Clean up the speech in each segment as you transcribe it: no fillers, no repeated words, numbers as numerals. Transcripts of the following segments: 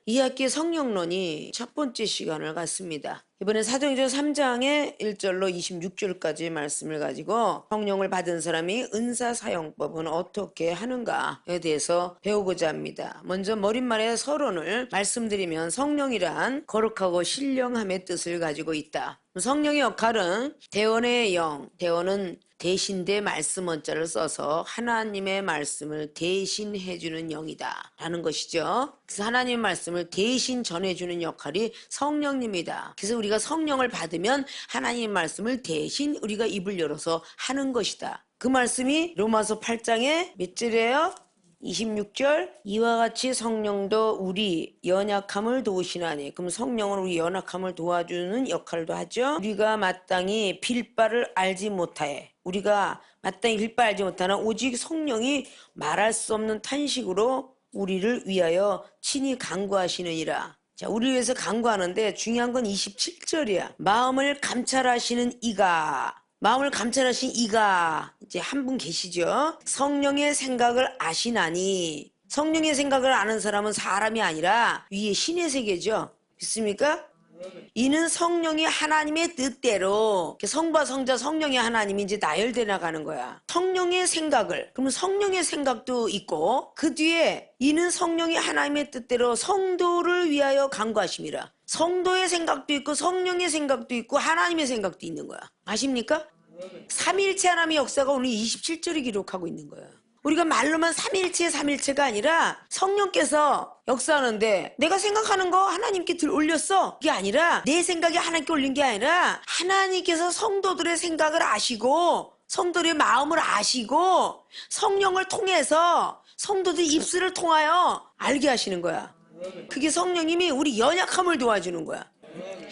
2학기 성령론이 첫 번째 시간을 갖습니다. 이번에 사도행전 3장의 1절로 26절까지 말씀을 가지고 성령을 받은 사람이 은사 사용법은 어떻게 하는가에 대해서 배우고자 합니다. 먼저 머릿말의 서론을 말씀드리면 성령이란 거룩하고 신령함의 뜻을 가지고 있다. 성령의 역할은 대원의 영, 대원은 대신대 말씀 원자를 써서 하나님의 말씀을 대신해주는 영이다 라는 것이죠. 그래서 하나님의 말씀을 대신 전해주는 역할이 성령님이다. 그래서 우리가 성령을 받으면 하나님의 말씀을 대신 우리가 입을 열어서 하는 것이다. 그 말씀이 로마서 8장에 몇 절이에요? 26절, 이와 같이 성령도 우리 연약함을 도우시나니. 그럼 성령은 우리 연약함을 도와주는 역할도 하죠. 우리가 마땅히 빌 바를 알지 못하에, 우리가 마땅히 빌 바를 알지 못하나 오직 성령이 말할 수 없는 탄식으로 우리를 위하여 친히 간구하시느니라. 자, 우리를 위해서 간구하는데 중요한 건 27절이야. 마음을 감찰하시는 이가, 마음을 감찰하신 이가 이제 한 분 계시죠. 성령의 생각을 아시나니. 성령의 생각을 아는 사람은 사람이 아니라 위에 신의 세계죠. 믿습니까? 이는 성령이 하나님의 뜻대로, 성부와 성자 성령의 하나님이 이제 나열돼 나가는 거야. 성령의 생각을, 그러면 성령의 생각도 있고 그 뒤에 이는 성령이 하나님의 뜻대로 성도를 위하여 간구하심이라. 성도의 생각도 있고 성령의 생각도 있고 하나님의 생각도 있는 거야. 아십니까? 삼위일체 하나님의 역사가 오늘 27절이 기록하고 있는 거예요. 우리가 말로만 삼위일체가 아니라 성령께서 역사하는데 내가 생각하는 거 하나님께 올렸어. 그게 아니라 내 생각이 하나님께 올린 게 아니라 하나님께서 성도들의 생각을 아시고 성도들의 마음을 아시고 성령을 통해서 성도들의 입술을 통하여 알게 하시는 거야. 그게 성령님이 우리 연약함을 도와주는 거야.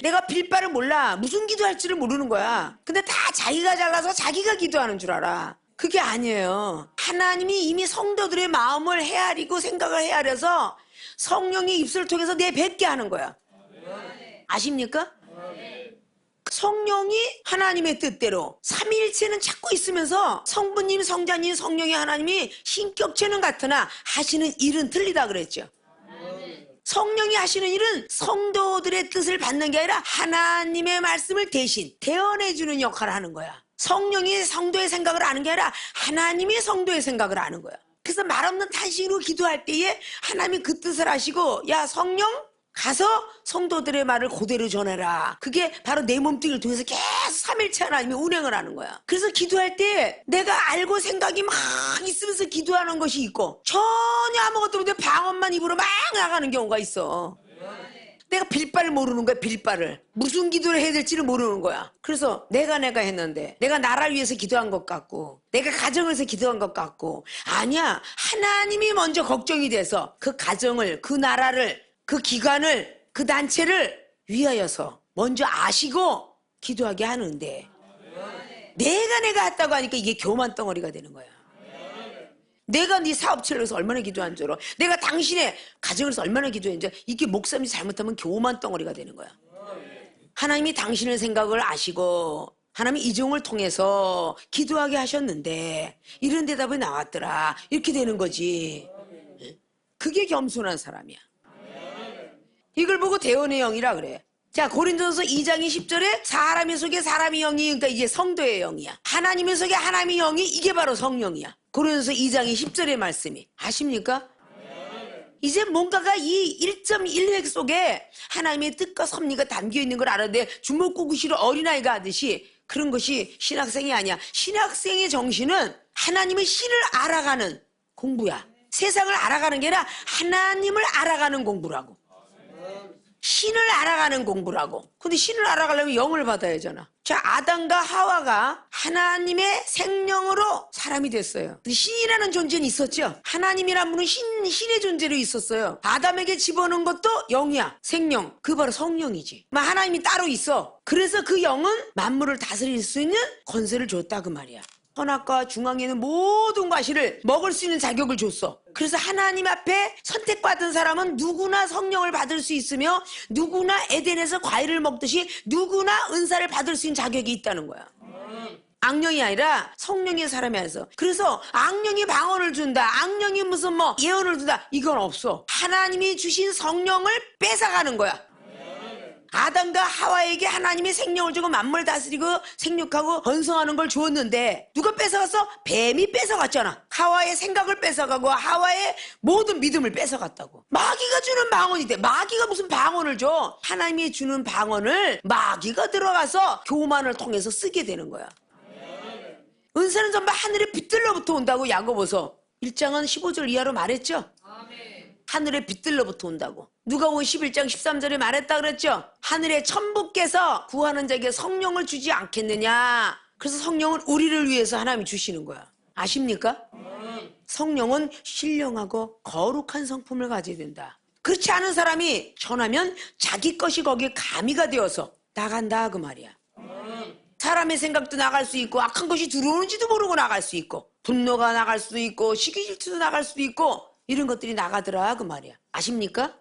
내가 빌 바를 몰라. 무슨 기도할지를 모르는 거야. 근데 다 자기가 잘나서 자기가 기도하는 줄 알아. 그게 아니에요. 하나님이 이미 성도들의 마음을 헤아리고 생각을 헤아려서 성령의 입술을 통해서 내뱉게 하는 거야. 아십니까? 성령이 하나님의 뜻대로 삼위일체는 찾고 있으면서 성부님, 성자님, 성령의 하나님이 신격체는 같으나 하시는 일은 틀리다 그랬죠. 성령이 하시는 일은 성도들의 뜻을 받는 게 아니라 하나님의 말씀을 대신 대언해주는 역할을 하는 거야. 성령이 성도의 생각을 아는 게 아니라 하나님이 성도의 생각을 아는 거야. 그래서 말없는 탄식으로 기도할 때에 하나님이 그 뜻을 아시고, 야 성령 가서 성도들의 말을 그대로 전해라. 그게 바로 내 몸뚱이를 통해서 계속 삼일체 하나님이 운행을 하는 거야. 그래서 기도할 때 내가 알고 생각이 막 있으면서 기도하는 것이 있고 전혀 아무것도 없는데 방언만 입으로 막 나가는 경우가 있어. 내가 빌바를 모르는 거야. 빌바를 무슨 기도를 해야 될지를 모르는 거야. 그래서 내가 했는데 내가 나라를 위해서 기도한 것 같고 내가 가정을 위해서 기도한 것 같고, 아니야, 하나님이 먼저 걱정이 돼서 그 가정을, 그 나라를, 그 기관을, 그 단체를 위하여서 먼저 아시고 기도하게 하는데 내가 했다고 하니까 이게 교만 덩어리가 되는 거야. 내가 네 사업체를 위해서 얼마나 기도한 줄 알아? 내가 당신의 가정을 위해서 얼마나 기도했는지 알아? 이게 목사님이 잘못하면 교만 덩어리가 되는 거야. 하나님이 당신의 생각을 아시고 하나님이 이종을 통해서 기도하게 하셨는데 이런 대답이 나왔더라. 이렇게 되는 거지. 그게 겸손한 사람이야. 이걸 보고 대원의 영이라 그래. 자, 고린도전서 2장 20절에 사람의 속에 사람의 영이, 그러니까 이게 성도의 영이야. 하나님의 속에 하나님의 영이, 이게 바로 성령이야. 고린도전서 2장 20절의 말씀이. 아십니까? 이제 뭔가가 이 1.1획 속에 하나님의 뜻과 섭리가 담겨 있는 걸 알았는데 주먹구구시로 어린아이가 하듯이 그런 것이 신학생이 아니야. 신학생의 정신은 하나님의 신을 알아가는 공부야. 세상을 알아가는 게 아니라 하나님을 알아가는 공부라고. 신을 알아가는 공부라고. 근데 신을 알아가려면 영을 받아야 하잖아. 자, 아담과 하와가 하나님의 생명으로 사람이 됐어요. 근데 신이라는 존재는 있었죠. 하나님이란 분은 신의 존재로 있었어요. 아담에게 집어넣은 것도 영이야. 생명. 그 바로 성령이지. 하나님이 따로 있어. 그래서 그 영은 만물을 다스릴 수 있는 권세를 줬다 그 말이야. 선악과 중앙에 있는 모든 과실을 먹을 수 있는 자격을 줬어. 그래서 하나님 앞에 선택받은 사람은 누구나 성령을 받을 수 있으며 누구나 에덴에서 과일을 먹듯이 누구나 은사를 받을 수 있는 자격이 있다는 거야. 악령이 아니라 성령의 사람이 안에서. 그래서 악령이 방언을 준다, 악령이 무슨 뭐 예언을 준다, 이건 없어. 하나님이 주신 성령을 뺏어가는 거야. 아담과 하와에게 하나님이 생명을 주고 만물 다스리고 생육하고 번성하는 걸 주었는데 누가 뺏어갔어? 뱀이 뺏어갔잖아. 하와의 생각을 뺏어가고 하와의 모든 믿음을 뺏어갔다고. 마귀가 주는 방언이 돼. 마귀가 무슨 방언을 줘? 하나님이 주는 방언을 마귀가 들어가서 교만을 통해서 쓰게 되는 거야. 은사는 전부 하늘의 빛들로부터 온다고 야고보서 1장은 15절 이하로 말했죠. 하늘의 빛들로부터 온다고. 누가복음 11장 13절에 말했다 그랬죠. 하늘의 천부께서 구하는 자에게 성령을 주지 않겠느냐. 그래서 성령은 우리를 위해서 하나님이 주시는 거야. 아십니까? 성령은 신령하고 거룩한 성품을 가져야 된다. 그렇지 않은 사람이 전하면 자기 것이 거기에 가미가 되어서 나간다 그 말이야. 사람의 생각도 나갈 수 있고 악한 것이 들어오는지도 모르고 나갈 수 있고 분노가 나갈 수도 있고 시기 질투도 나갈 수도 있고 이런 것들이 나가더라 그 말이야. 아십니까?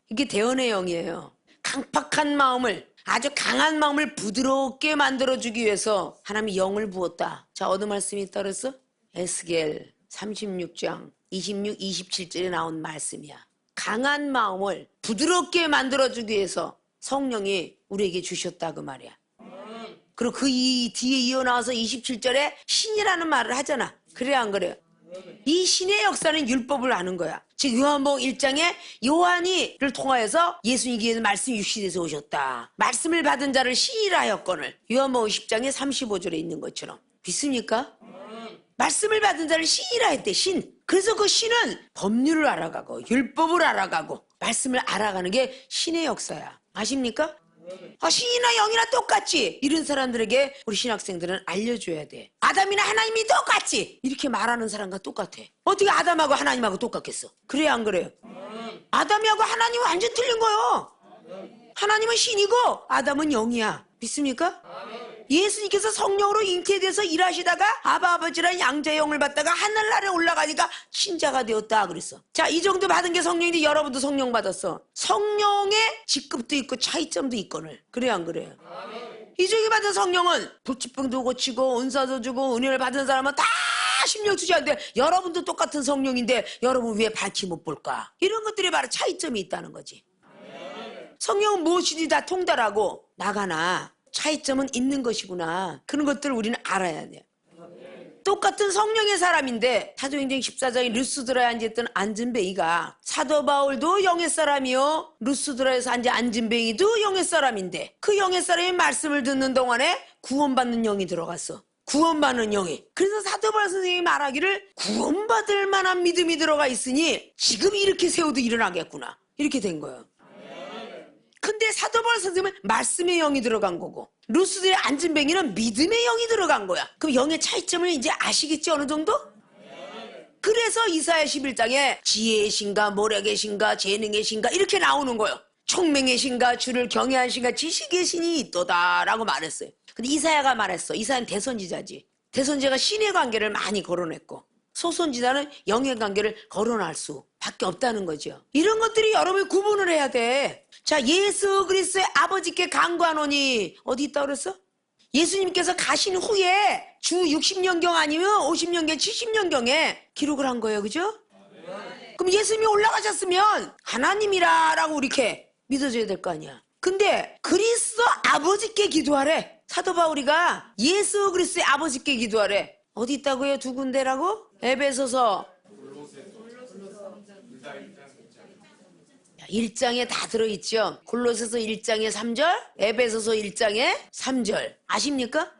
이게 대언의 영이에요. 강팍한 마음을, 아주 강한 마음을 부드럽게 만들어주기 위해서 하나님이 영을 부었다. 자, 어느 말씀이 있다 그랬어? 에스겔 36장 26, 27절에 나온 말씀이야. 강한 마음을 부드럽게 만들어주기 위해서 성령이 우리에게 주셨다 그 말이야. 그리고 그 뒤에 이어나와서 27절에 신이라는 말을 하잖아. 그래 안 그래요? 이 신의 역사는 율법을 아는 거야. 즉 요한복음 1장에 요한이를 통하여서 예수님께서 말씀이 육신에서 오셨다. 말씀을 받은 자를 신이라 하였거늘. 요한복음 10장에 35절에 있는 것처럼. 믿습니까? 말씀을 받은 자를 신이라 했대. 신. 그래서 그 신은 법률을 알아가고 율법을 알아가고 말씀을 알아가는 게 신의 역사야. 아십니까? 신이나 영이나 똑같지. 이런 사람들에게 우리 신학생들은 알려줘야 돼. 아담이나 하나님이 똑같지. 이렇게 말하는 사람과 똑같아. 어떻게 아담하고 하나님하고 똑같겠어? 그래야 안 그래요? 아담이하고 하나님은 완전 틀린 거요. 하나님은 신이고 아담은 영이야. 믿습니까? 예수님께서 성령으로 잉태돼서 일하시다가 아버지란 양자의 영을 받다가 하늘나라에 올라가니까 신자가 되었다 그랬어. 자, 이 정도 받은 게 성령인데 여러분도 성령 받았어. 성령의 직급도 있고 차이점도 있거늘. 그래요 안 그래요? 이쪽에 받은 성령은 불치병도 고치고 은사도 주고 은혜를 받은 사람은 다 심령 투자하는데 여러분도 똑같은 성령인데 여러분 왜 밝히 못 볼까? 이런 것들이 바로 차이점이 있다는 거지. 성령은 무엇이든지 다 통달하고 나가나 차이점은 있는 것이구나. 그런 것들을 우리는 알아야 돼요. 똑같은 성령의 사람인데 사도행전 14장에 루스드라에 앉았던 안진뱅이가 사도 바울도 영의 사람이요 루스드라에서 앉은 안진뱅이도 영의 사람인데 그 영의 사람이 말씀을 듣는 동안에 구원받는 영이 들어갔어. 구원받는 영이. 그래서 사도 바울 선생님이 말하기를 구원받을 만한 믿음이 들어가 있으니 지금 이렇게 세워도 일어나겠구나. 이렇게 된 거예요. 근데 사도 바울 선생님은 말씀의 영이 들어간 거고 루스드의 안진뱅이는 믿음의 영이 들어간 거야. 그럼 영의 차이점을 이제 아시겠지 어느 정도? 그래서 이사야 11장에 지혜의 신가 모략의 신가 재능의 신가 이렇게 나오는 거예요. 총명의 신가 주를 경외한 신가 지식의 신이 있도다 라고 말했어요. 근데 이사야가 말했어. 이사야는 대선지자지. 대선지자가 신의 관계를 많이 거론했고 소선지자는 영의 관계를 거론할 수밖에 없다는 거죠. 이런 것들이 여러분이 구분을 해야 돼. 자, 예수 그리스도의 아버지께 간구하노니 어디 있다 그랬어? 예수님께서 가신 후에 주 60년경 아니면 50년경 70년경에 기록을 한 거예요. 그죠? 그럼 예수님이 올라가셨으면 하나님이라고 이렇게 믿어줘야 될 거 아니야. 근데 그리스도 아버지께 기도하래. 사도 바울이가 예수 그리스도의 아버지께 기도하래. 어디 있다고요? 두 군데라고? 에베소서 1장에 다 들어있죠. 골로새서 1장에 3절, 에베소서 1장에 3절. 아십니까?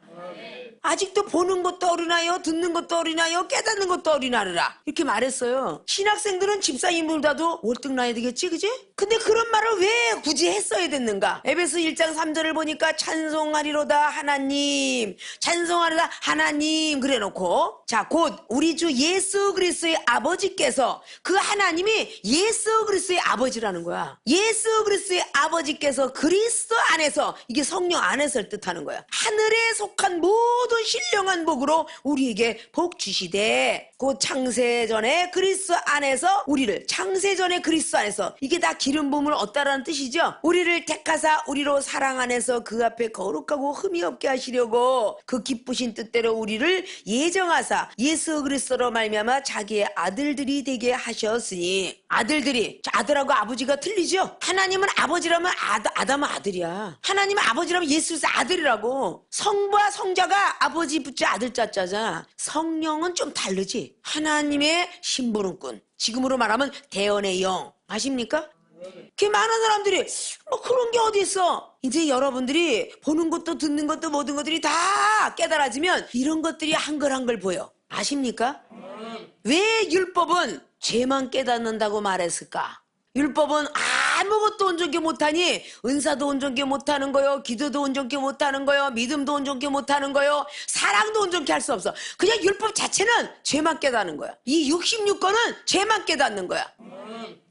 아직도 보는 것도 어리나요? 듣는 것도 어리나요? 깨닫는 것도 어리나르라. 이렇게 말했어요. 신학생들은 집사님보다도 월등 나야 되겠지, 그지? 근데 그런 말을 왜 굳이 했어야 됐는가? 에베소 1장 3절을 보니까 찬송하리로다 하나님, 찬송하리로다 하나님 그래놓고 자, 곧 우리 주 예수 그리스도의 아버지께서 그 하나님이 예수 그리스도의 아버지라는 거야. 예수 그리스도의 아버지께서 그리스도 안에서 이게 성령 안에서를 뜻하는 거야. 하늘에 속한 모든 신령한 복으로 우리에게 복 주시되 곧 창세전에 그리스도 안에서 우리를, 창세전에 그리스도 안에서, 이게 다 기름 부음을 얻다라는 뜻이죠. 우리를 택하사 우리로 사랑 안에서 그 앞에 거룩하고 흠이 없게 하시려고 그 기쁘신 뜻대로 우리를 예정하사 예수 그리스도로 말미암아 자기의 아들들이 되게 하셨으니. 아들들이, 아들하고 아버지가 틀리죠. 하나님은 아버지라면 아담은 아들이야. 하나님은 아버지라면 예수 그리스도 아들이라고. 성부와 성자가 아버지 붙자 아들 자자잖아. 성령은 좀 다르지. 하나님의 심부름꾼, 지금으로 말하면 대언의 영, 아십니까? 그 많은 사람들이 뭐 그런 게 어디 있어. 이제 여러분들이 보는 것도 듣는 것도 모든 것들이 다 깨달아지면 이런 것들이 한글한글 보여. 아십니까? 왜 율법은 죄만 깨닫는다고 말했을까? 율법은 아무것도 온전케 못하니 은사도 온전케 못하는 거요, 기도도 온전케 못하는 거요, 믿음도 온전케 못하는 거요, 사랑도 온전케 할 수 없어. 그냥 율법 자체는 죄만 깨닫는 거야. 이 66권은 죄만 깨닫는 거야.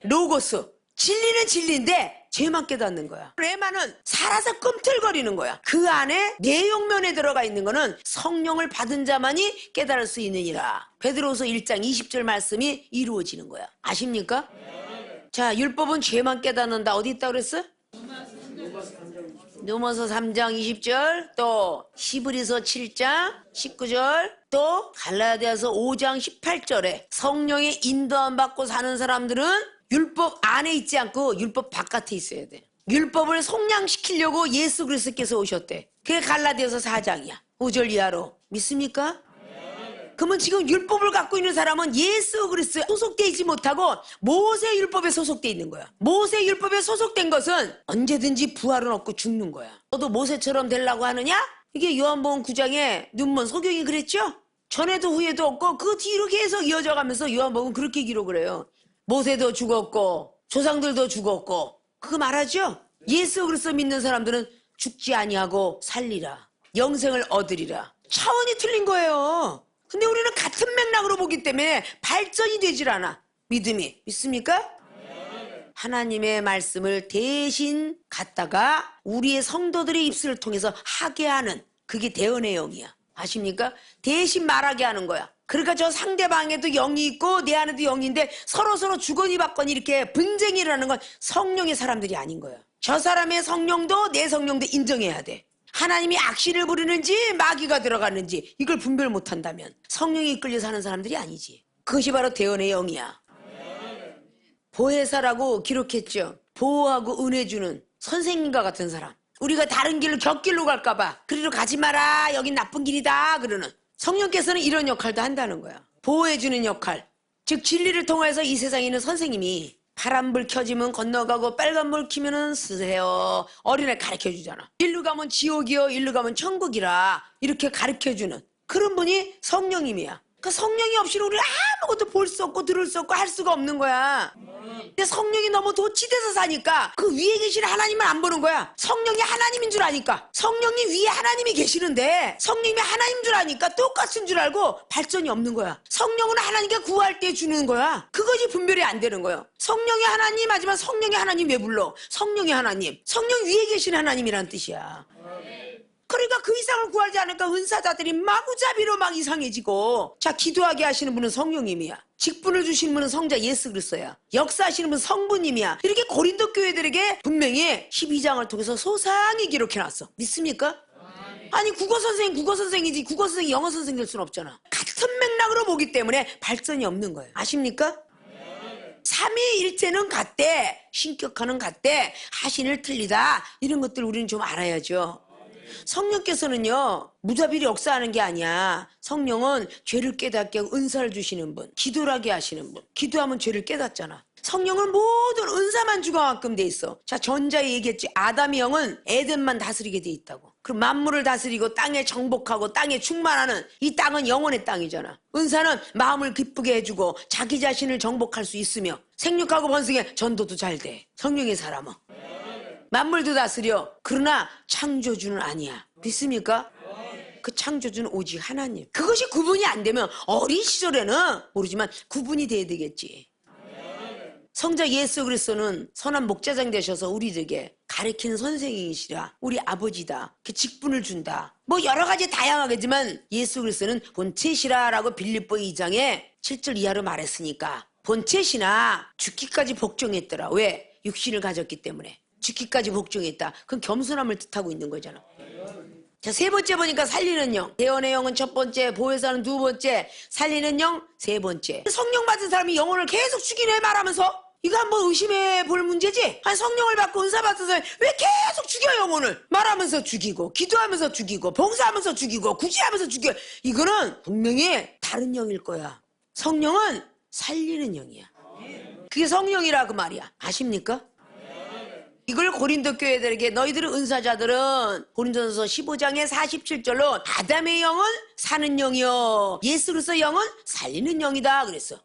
로고스, 진리는 진리인데 죄만 깨닫는 거야. 레마는 살아서 꿈틀거리는 거야. 그 안에 내용면에 들어가 있는 거는 성령을 받은 자만이 깨달을 수 있느니라. 베드로서 1장 20절 말씀이 이루어지는 거야. 아십니까? 자, 율법은 죄만 깨닫는다. 어디 있다 그랬어? 누가서 3장 20절, 또 히브리서 7장 19절, 또 갈라디아서 5장 18절에 성령의 인도함 받고 사는 사람들은 율법 안에 있지 않고 율법 바깥에 있어야 돼. 율법을 속량시키려고 예수 그리스도께서 오셨대. 그게 갈라디아서 4장이야. 5절 이하로. 믿습니까? 그러면 지금 율법을 갖고 있는 사람은 예수 그리스도에 소속되어 있지 못하고 모세 율법에 소속되어 있는 거야. 모세 율법에 소속된 것은 언제든지 부활은 없고 죽는 거야. 너도 모세처럼 되려고 하느냐? 이게 요한복음 9장에 눈먼 소경이 그랬죠? 전에도 후에도 없고 그 뒤로 계속 이어져 가면서 요한복음 그렇게 기록을 해요. 모세도 죽었고 조상들도 죽었고 그거 말하죠? 예수 그리스도 믿는 사람들은 죽지 아니하고 살리라, 영생을 얻으리라. 차원이 틀린 거예요. 근데 우리는 같은 맥락으로 보기 때문에 발전이 되질 않아. 믿음이. 믿습니까? 하나님의 말씀을 대신 갖다가 우리의 성도들의 입술을 통해서 하게 하는, 그게 대언의 영이야. 아십니까? 대신 말하게 하는 거야. 그러니까 저 상대방에도 영이 있고 내 안에도 영인데 서로서로 주거니 받거니 이렇게 분쟁을 하는 건 성령의 사람들이 아닌 거야. 저 사람의 성령도 내 성령도 인정해야 돼. 하나님이 악신을 부리는지 마귀가 들어갔는지 이걸 분별 못한다면 성령이 이끌려 사는 사람들이 아니지. 그것이 바로 대언의 영이야. 보혜사라고 기록했죠. 보호하고 은혜 주는 선생님과 같은 사람. 우리가 다른 길로 곁길로 갈까봐 그리로 가지 마라, 여긴 나쁜 길이다 그러는 성령께서는 이런 역할도 한다는 거야. 보호해주는 역할. 즉 진리를 통해서 이 세상에 있는 선생님이 파란불 켜지면 건너가고 빨간불 켜면은 쓰세요. 어린애 가르쳐주잖아. 일로 가면 지옥이요, 일로 가면 천국이라 이렇게 가르쳐주는 그런 분이 성령님이야. 그 성령이 없이는 우리 아무것도 볼 수 없고 들을 수 없고 할 수가 없는 거야. 근데 성령이 너무 도취돼서 사니까 그 위에 계신 하나님을 안 보는 거야. 성령이 하나님인 줄 아니까. 성령님 위에 하나님이 계시는데 성령이 하나님인 줄 아니까 똑같은 줄 알고 발전이 없는 거야. 성령은 하나님께 구할 때 주는 거야. 그것이 분별이 안 되는 거예요. 성령이 하나님 하지만 성령이 하나님 왜 불러? 성령이 하나님, 성령 위에 계신 하나님이란 뜻이야. 그러니까 그 이상을 구하지 않으니까 은사자들이 마구잡이로 막 이상해지고. 자, 기도하게 하시는 분은 성령님이야. 직분을 주시는 분은 성자 예수 그리스도야. 역사하시는 분은 성부님이야. 이렇게 고린도 교회들에게 분명히 12장을 통해서 소상히 기록해놨어. 믿습니까? 아니 국어 선생이지 국어 선생이 영어 선생 될 수는 없잖아. 같은 맥락으로 보기 때문에 발전이 없는 거예요. 아십니까? 삼위일체는 같대, 신격화는 같대, 하신을 틀리다, 이런 것들 우리는 좀 알아야죠. 성령께서는요 무자비로 역사하는 게 아니야. 성령은 죄를 깨닫게 하고 은사를 주시는 분, 기도를 하게 하시는 분. 기도하면 죄를 깨닫잖아. 성령은 모든 은사만 주고받게끔 돼 있어. 자, 전자에 얘기했지. 아담의 영은 에덴만 다스리게 돼 있다고. 그럼 만물을 다스리고 땅에 정복하고 땅에 충만하는, 이 땅은 영혼의 땅이잖아. 은사는 마음을 기쁘게 해주고 자기 자신을 정복할 수 있으며 생육하고 번성해 전도도 잘 돼. 성령의 사람은 만물도 다스려. 그러나 창조주는 아니야. 믿습니까? 그 창조주는 오직 하나님. 그것이 구분이 안 되면 어린 시절에는 모르지만 구분이 돼야 되겠지. 성자 예수 그리스도는 선한 목자장 되셔서 우리들에게 가르치는 선생님이시라. 우리 아버지다. 그 직분을 준다. 뭐 여러 가지 다양하겠지만 예수 그리스도는 본체시라라고 빌립보 2장에 7절 이하로 말했으니까 본체시나 죽기까지 복종했더라. 왜? 육신을 가졌기 때문에. 죽기까지 복종했다. 그건 겸손함을 뜻하고 있는 거잖아. 자, 세 번째 보니까 살리는 영. 대언의 영은 첫 번째, 보혜사는 두 번째, 살리는 영 세 번째. 성령 받은 사람이 영혼을 계속 죽이네 말하면서 이거 한번 의심해 볼 문제지? 아니 성령을 받고 은사 받은 사람이 왜 계속 죽여 영혼을? 말하면서 죽이고 기도하면서 죽이고 봉사하면서 죽이고 구제하면서 죽여. 이거는 분명히 다른 영일 거야. 성령은 살리는 영이야. 그게 성령이라 그 말이야. 아십니까? 이걸 고린도 교회들에게 너희들은 은사자들은 고린도전서 15장의 47절로 아담의 영은 사는 영이요 예수 그리스도의 영은 살리는 영이다 그랬어.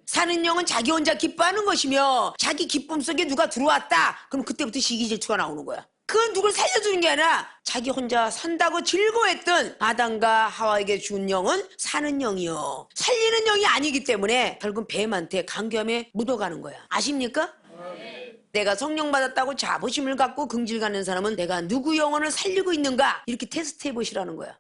사는 영은 자기 혼자 기뻐하는 것이며 자기 기쁨 속에 누가 들어왔다. 그럼 그때부터 시기질투가 나오는 거야. 그건 누굴 살려주는 게 아니라 자기 혼자 산다고 즐거워했던 아담과 하와에게 준 영은 사는 영이요 살리는 영이 아니기 때문에 결국 뱀한테 강경함에 묻어가는 거야. 아십니까? 내가 성령 받았다고 자부심을 갖고 긍질 갖는 사람은 내가 누구 영혼을 살리고 있는가 이렇게 테스트 해보시라는 거야.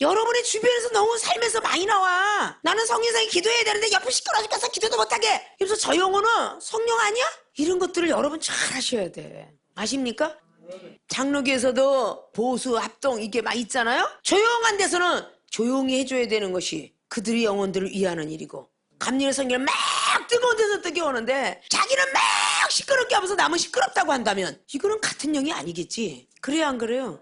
여러분의 주변에서 너무 삶에서 많이 나와. 나는 성인상이 기도해야 되는데 옆에 시끄러워 죽겠어 기도도 못하게. 이러면서 저 영혼은 성령 아니야? 이런 것들을 여러분 잘 하셔야 돼. 아십니까? 장로교에서도 보수, 합동 이게 막 있잖아요. 조용한 데서는 조용히 해줘야 되는 것이 그들의 영혼들을 위하는 일이고 감리의 성경을 막 뜨거운 데서 뜨거우는데 자기는 막 시끄럽게 하면서 남은 시끄럽다고 한다면 이거는 같은 영이 아니겠지. 그래요 안 그래요?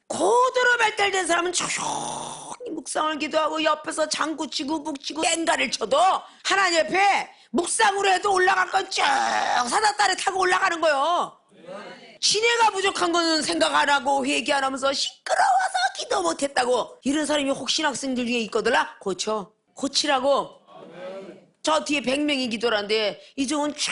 고도로 발달된 사람은 조용히 묵상을 기도하고 옆에서 장구 치고 북치고 땡가를 쳐도 하나님 옆에 묵상으로 해도 올라갈 건 쭉 사다다리 타고 올라가는 거요. 시내가 부족한 거는 생각 안 하고 회개 안 하면서 시끄러워서 기도 못했다고. 이런 사람이 혹시 학생들 중에 있거들라 고치라고. 저 뒤에 100명이 기도라는데 이종은 쫙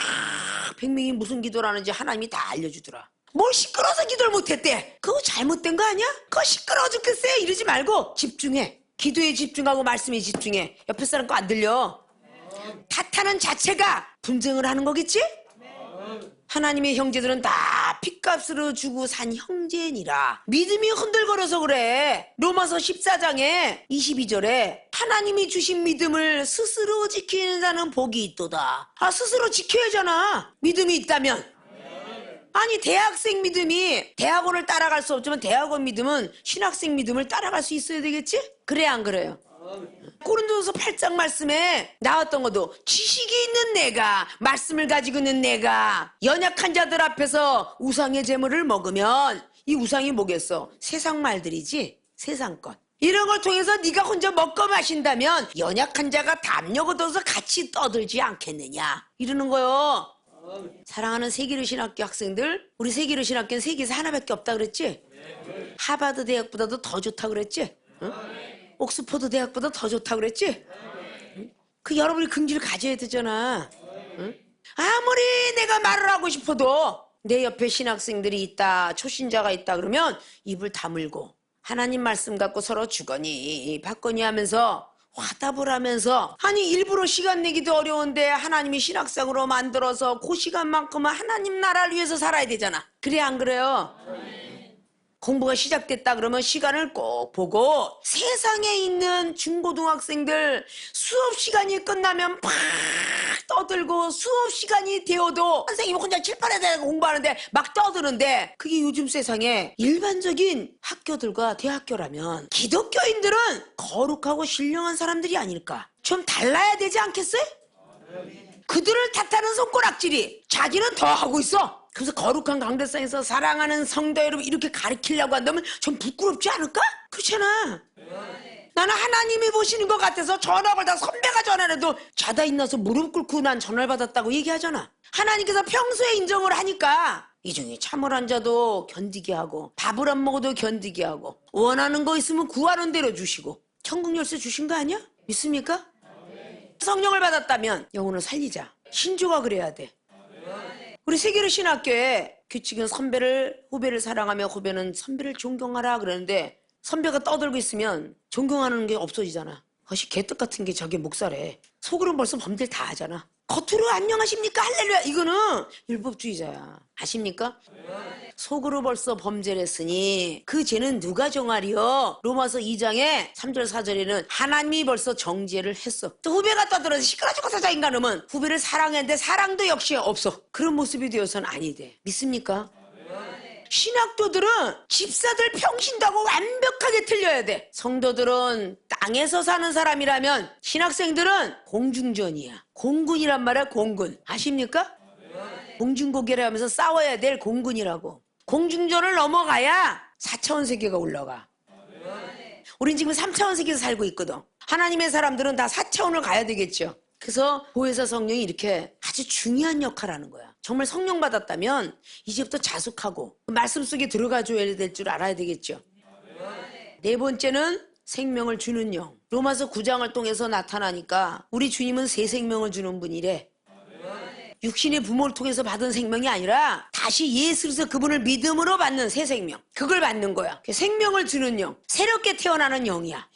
100명이 무슨 기도라는지 하나님이 다 알려주더라. 뭘 시끄러워서 기도를 못했대. 그거 잘못된 거 아니야? 그거 시끄러워 죽겠어요 이러지 말고 집중해. 기도에 집중하고 말씀에 집중해. 옆에 사람 거 안 들려. 탓하는 자체가 분쟁을 하는 거겠지? 하나님의 형제들은 다 핏값으로 주고 산 형제니라. 믿음이 흔들거려서 그래. 로마서 14장에 22절에 하나님이 주신 믿음을 스스로 지키는 자는 복이 있도다. 아 스스로 지켜야 하잖아. 믿음이 있다면. 아니 대학생 믿음이 대학원을 따라갈 수 없지만 대학원 믿음은 신학생 믿음을 따라갈 수 있어야 되겠지? 그래 안 그래요? 고린도전서 8장 말씀에 나왔던 것도 지식이 있는 내가 말씀을 가지고 있는 내가 연약한 자들 앞에서 우상의 제물을 먹으면 이 우상이 뭐겠어? 세상 말들이지 세상 것. 이런 걸 통해서 네가 혼자 먹고 마신다면 연약한 자가 담력 얻어서 같이 떠들지 않겠느냐 이러는 거요. 사랑하는 세계로 신학교 학생들, 우리 세계로 신학교는 세계에서 하나밖에 없다 그랬지? 하버드 대학보다도 더 좋다 그랬지? 응? 옥스퍼드 대학보다 더 좋다 그랬지? 그 여러분이 긍지를 가져야 되잖아. 응? 아무리 내가 말을 하고 싶어도 내 옆에 신학생들이 있다, 초신자가 있다 그러면 입을 다물고 하나님 말씀 갖고 서로 주거니 받거니 하면서 화답을 하면서 아니 일부러 시간 내기도 어려운데 하나님이 신학생으로 만들어서 그 시간만큼은 하나님 나라를 위해서 살아야 되잖아. 그래 안 그래요? 공부가 시작됐다 그러면 시간을 꼭 보고 세상에 있는 중고등학생들 수업 시간이 끝나면 팍 떠들고 수업 시간이 되어도 선생님이 혼자 칠판에 대고 공부하는데 막 떠드는데 그게 요즘 세상에 일반적인 학교들과 대학교라면 기독교인들은 거룩하고 신령한 사람들이 아닐까? 좀 달라야 되지 않겠어요? 그들을 탓하는 손가락질이 자기는 더 하고 있어. 그래서 거룩한 강대상에서 사랑하는 성도 여러분 이렇게 가르치려고 한다면 좀 부끄럽지 않을까? 그렇잖아. 나는 하나님이 보시는 것 같아서 전화를 다 선배가 전화해도 자다 일어나서 무릎 꿇고 난 전화를 받았다고 얘기하잖아. 하나님께서 평소에 인정을 하니까 이 중에 참을한 자도 견디게 하고 밥을 안 먹어도 견디게 하고 원하는 거 있으면 구하는 대로 주시고 천국 열쇠 주신 거 아니야? 믿습니까? 성령을 받았다면 영혼을 살리자. 신조가 그래야 돼. 우리 세계로 신학교에 규칙은 선배를 후배를 사랑하며 후배는 선배를 존경하라 그러는데 선배가 떠들고 있으면 존경하는 게 없어지잖아. 허시 개떡 같은 게 저게 목살에 속으로는 벌써 범죄 다 하잖아. 겉으로 안녕하십니까 할렐루야 이거는 율법주의자야. 아십니까? 속으로 벌써 범죄를 했으니 그 죄는 누가 정하리요? 로마서 2장에 3절 4절에는 하나님이 벌써 정죄를 했어. 또 후배가 떠들어서 시끄러 죽어서 자 인간놈은 후배를 사랑했는데 사랑도 역시 없어. 그런 모습이 되어서는 아니 돼. 믿습니까? 신학도들은 집사들 평신도하고 완벽하게 틀려야 돼. 성도들은 땅에서 사는 사람이라면 신학생들은 공중전이야. 공군이란 말이야. 공군. 아십니까? 공중고개를 하면서 싸워야 될 공군이라고. 공중전을 넘어가야 4차원 세계가 올라가. 우린 지금 3차원 세계에서 살고 있거든. 하나님의 사람들은 다 4차원을 가야 되겠죠. 그래서 보혜사 성령이 이렇게 아주 중요한 역할을 하는 거야. 정말 성령 받았다면 이제부터 자숙하고 말씀 속에 들어가줘야 될 줄 알아야 되겠죠. 네 번째는 생명을 주는 영. 로마서 9장을 통해서 나타나니까 우리 주님은 새 생명을 주는 분이래. 육신의 부모를 통해서 받은 생명이 아니라 다시 예수로서 그분을 믿음으로 받는 새 생명. 그걸 받는 거야. 생명을 주는 영. 새롭게 태어나는 영이야.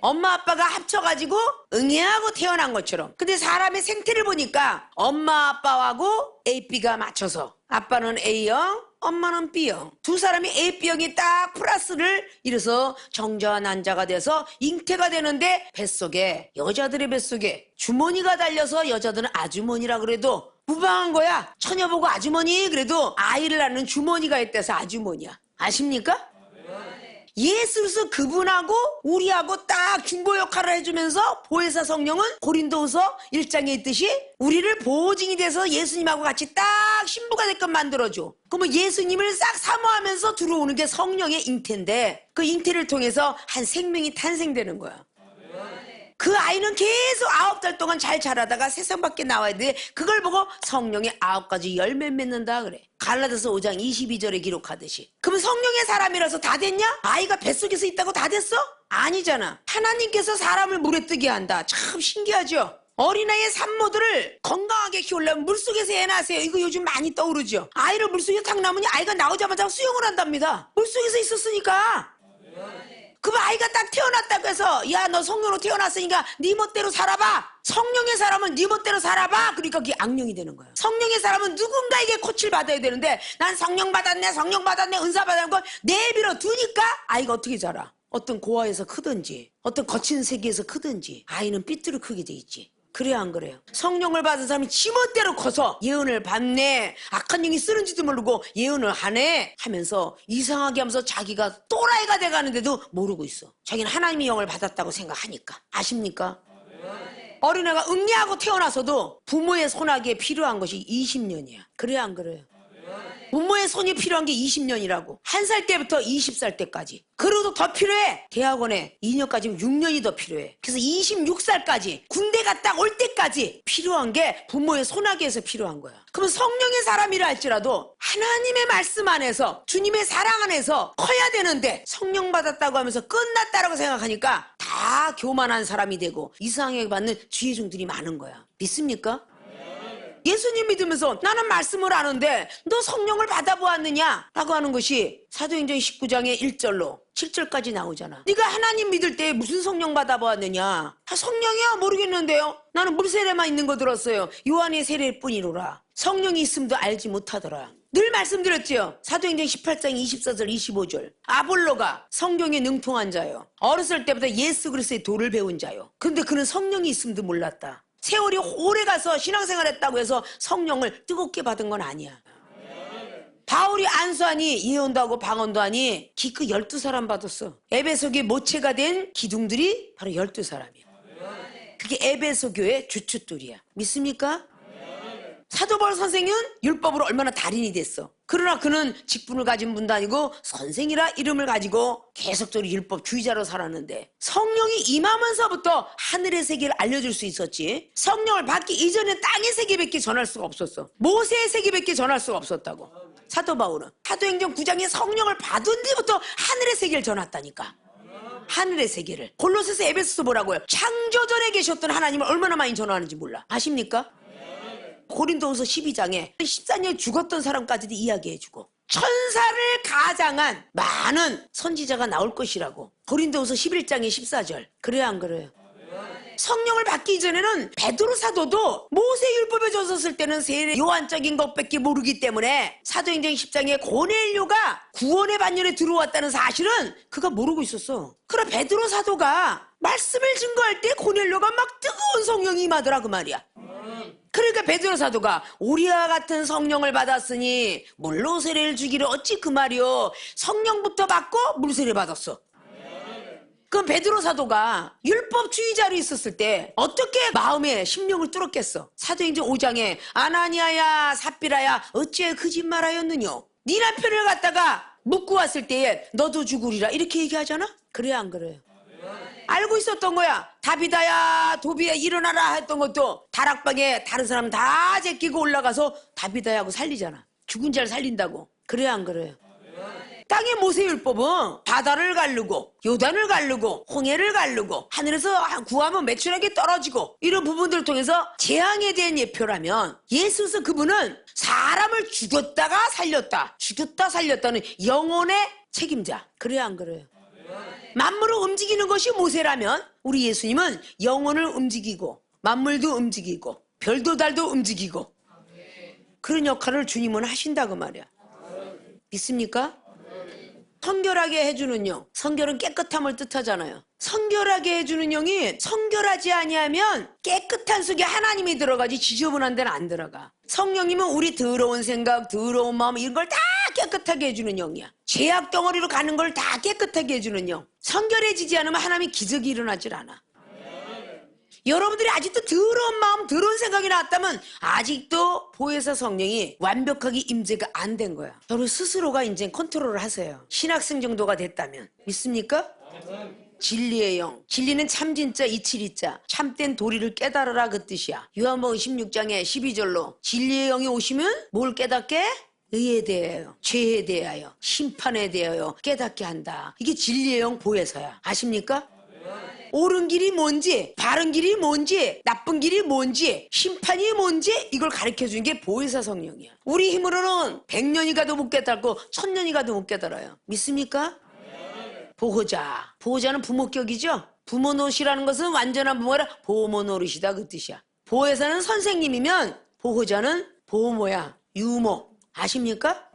엄마 아빠가 합쳐가지고 응애하고 태어난 것처럼. 근데 사람의 생태를 보니까 엄마 아빠하고 A, B가 맞춰서 아빠는 A형, 엄마는 B형. 두 사람이 A, B형이 딱 플러스를 이뤄서 정자와 난자가 돼서 잉태가 되는데 뱃속에 여자들의 뱃속에 주머니가 달려서 여자들은 아주머니라 그래도 무방한 거야. 처녀 보고 아주머니 그래도 아이를 낳는 주머니가 있대서 아주머니야. 아십니까? 예수로서 그분하고 우리하고 딱 중보 역할을 해주면서 보혜사 성령은 고린도후서 1장에 있듯이 우리를 보호징이 돼서 예수님하고 같이 딱 신부가 되게끔 만들어줘. 그러면 예수님을 싹 사모하면서 들어오는 게 성령의 잉태인데 그 잉태를 통해서 한 생명이 탄생되는 거야. 그 아이는 계속 9달 동안 잘 자라다가 세상 밖에 나와야 돼. 그걸 보고 성령의 9가지 열매 맺는다 그래. 갈라디아서 5장 22절에 기록하듯이. 그럼 성령의 사람이라서 다 됐냐? 아이가 뱃속에서 있다고 다 됐어? 아니잖아. 하나님께서 사람을 물에 뜨게 한다. 참 신기하죠? 어린아이의 산모들을 건강하게 키우려면 물속에서 애 낳으세요. 이거 요즘 많이 떠오르죠? 아이를 물속에 탁 놔으면 아이가 나오자마자 수영을 한답니다. 물속에서 있었으니까. 그 아이가 딱 태어났다고 해서 야 너 성령으로 태어났으니까 네 멋대로 살아봐. 성령의 사람은 네 멋대로 살아봐. 그러니까 그게 악령이 되는 거야. 성령의 사람은 누군가에게 코치를 받아야 되는데 난 성령 받았네 은사 받았는 걸 내버려 두니까 아이가 어떻게 자라. 어떤 고아에서 크든지 어떤 거친 세계에서 크든지 아이는 삐뚤어 크게 돼 있지. 그래야 안 그래요? 성령을 받은 사람이 지멋대로 커서 예언을 받네, 악한 영이 쓰는지도 모르고 예언을 하네 하면서 이상하게 하면서 자기가 또라이가 돼가는데도 모르고 있어. 자기는 하나님의 영을 받았다고 생각하니까. 아십니까? 어린애가 응애하고 태어나서도 부모의 손아귀에 필요한 것이 20년이야. 그래야 안 그래요? 부모의 손이 필요한 게 20년이라고. 1살 때부터 20살 때까지. 그리고 더 필요해. 대학원에 2년까지면 6년이 더 필요해. 그래서 26살까지 군대 갔다 올 때까지 필요한 게 부모의 손아귀에서 필요한 거야. 그럼 성령의 사람이라 할지라도 하나님의 말씀 안에서 주님의 사랑 안에서 커야 되는데 성령 받았다고 하면서 끝났다라고 생각하니까 다 교만한 사람이 되고 이상하게 받는 지혜종들이 많은 거야. 믿습니까? 예수님 믿으면서 나는 말씀을 아는데 너 성령을 받아보았느냐? 라고 하는 것이 사도행전 19장의 1절로 7절까지 나오잖아. 네가 하나님 믿을 때 무슨 성령 받아보았느냐? 성령이야? 모르겠는데요. 나는 물세례만 있는 거 들었어요. 요한의 세례일 뿐이로라. 성령이 있음도 알지 못하더라. 늘 말씀드렸지요. 사도행전 18장 24절 25절. 아볼로가 성경에 능통한 자요. 어렸을 때부터 예수 그리스도의 도를 배운 자요. 근데 그는 성령이 있음도 몰랐다. 세월이 오래 가서 신앙생활 했다고 해서 성령을 뜨겁게 받은 건 아니야. 바울이 안수하니 예언도 하고 방언도 하니 기껏 12사람 받았어. 에베소교의 모체가 된 기둥들이 바로 12사람이야. 그게 에베소 교의 주춧돌이야. 믿습니까? 사도 바울 선생은 율법으로 얼마나 달인이 됐어. 그러나 그는 직분을 가진 분도 아니고 선생이라 이름을 가지고 계속적으로 율법주의자로 살았는데 성령이 임하면서부터 하늘의 세계를 알려줄 수 있었지. 성령을 받기 이전에 땅의 세계밖에 전할 수가 없었어. 모세의 세계밖에 전할 수가 없었다고. 사도 바울은 사도행전 9장에 성령을 받은 뒤부터 하늘의 세계를 전했다니까. 하늘의 세계를. 골로새서 에베소서 뭐라고요? 창조전에 계셨던 하나님을 얼마나 많이 전하는지 몰라. 아십니까? 고린도후서 12장에 14년 죽었던 사람까지도 이야기해주고 천사를 가장한 많은 선지자가 나올 것이라고. 고린도후서 11장의 14절. 그래야 안 그래요? 성령을 받기 전에는 베드로 사도도 모세율법에 젖었을 때는 세례 요한적인 것밖에 모르기 때문에 사도행전 10장에 고넬료가 구원의 반열에 들어왔다는 사실은 그가 모르고 있었어. 그러나 베드로 사도가 말씀을 증거할 때 고넬료가 막 뜨거운 성령이 임하더라 그 말이야. 그러니까 베드로 사도가 우리와 같은 성령을 받았으니 물로 세례를 주기를 어찌 그 말이요, 성령부터 받고 물세례 받았어. 그럼 베드로 사도가 율법주의자로 있었을 때 어떻게 마음에 심령을 뚫었겠어? 사도행전 5장에 아나니아야 삽비라야 어찌 거짓말하였느냐, 네 남편을 갖다가 묻고 왔을 때에 너도 죽으리라 이렇게 얘기하잖아? 그래야 안 그래요? 알고 있었던 거야. 다비다야 도비야 일어나라 했던 것도 다락방에 다른 사람 다 제끼고 올라가서 다비다야 하고 살리잖아. 죽은 자를 살린다고. 그래야 안 그래요? 땅의 모세율법은 바다를 가르고 요단을 가르고 홍해를 가르고 하늘에서 구하면 매춘하게 떨어지고 이런 부분들을 통해서 재앙에 대한 예표라면, 예수께서 그분은 사람을 죽였다가 살렸다, 죽였다 살렸다는 영혼의 책임자. 그래야 안 그래요? 만물을 움직이는 것이 모세라면 우리 예수님은 영혼을 움직이고 만물도 움직이고 별도 달도 움직이고 그런 역할을 주님은 하신다고 말이야. 믿습니까? 성결하게 해주는 영, 성결은 깨끗함을 뜻하잖아요. 성결하게 해주는 영이 성결하지 아니하면 깨끗한 속에 하나님이 들어가지 지저분한 데는 안 들어가. 성령님은 우리 더러운 생각, 더러운 마음 이런 걸 다 깨끗하게 해주는 영이야. 죄악 덩어리로 가는 걸 다 깨끗하게 해주는 영. 성결해지지 않으면 하나님의 기적이 일어나질 않아. 여러분들이 아직도 더러운 마음, 더러운 생각이 나왔다면 아직도 보혜사 성령이 완벽하게 임재가 안 된 거야. 여러분 스스로가 이제 컨트롤을 하세요. 신학생 정도가 됐다면. 믿습니까? 진리의 영. 진리는 참 진짜 이치리자. 참된 도리를 깨달으라 그 뜻이야. 요한복음 16장에 12절로 진리의 영이 오시면 뭘 깨닫게? 의에 대하여, 죄에 대하여, 심판에 대하여 깨닫게 한다. 이게 진리의 영 보혜사야. 아십니까? 옳은 길이 뭔지, 바른 길이 뭔지, 나쁜 길이 뭔지, 심판이 뭔지 이걸 가르쳐주는 게 보혜사 성령이야. 우리 힘으로는 100년이 가도 못 깨닫고 1000년이 가도 못 깨달아요. 믿습니까? 보호자. 보호자는 부모격이죠. 부모 노릇이라는 것은 완전한 부모라 보모 노릇이다 그 뜻이야. 보혜사는 선생님이면 보호자는 보모야. 유모. 아십니까?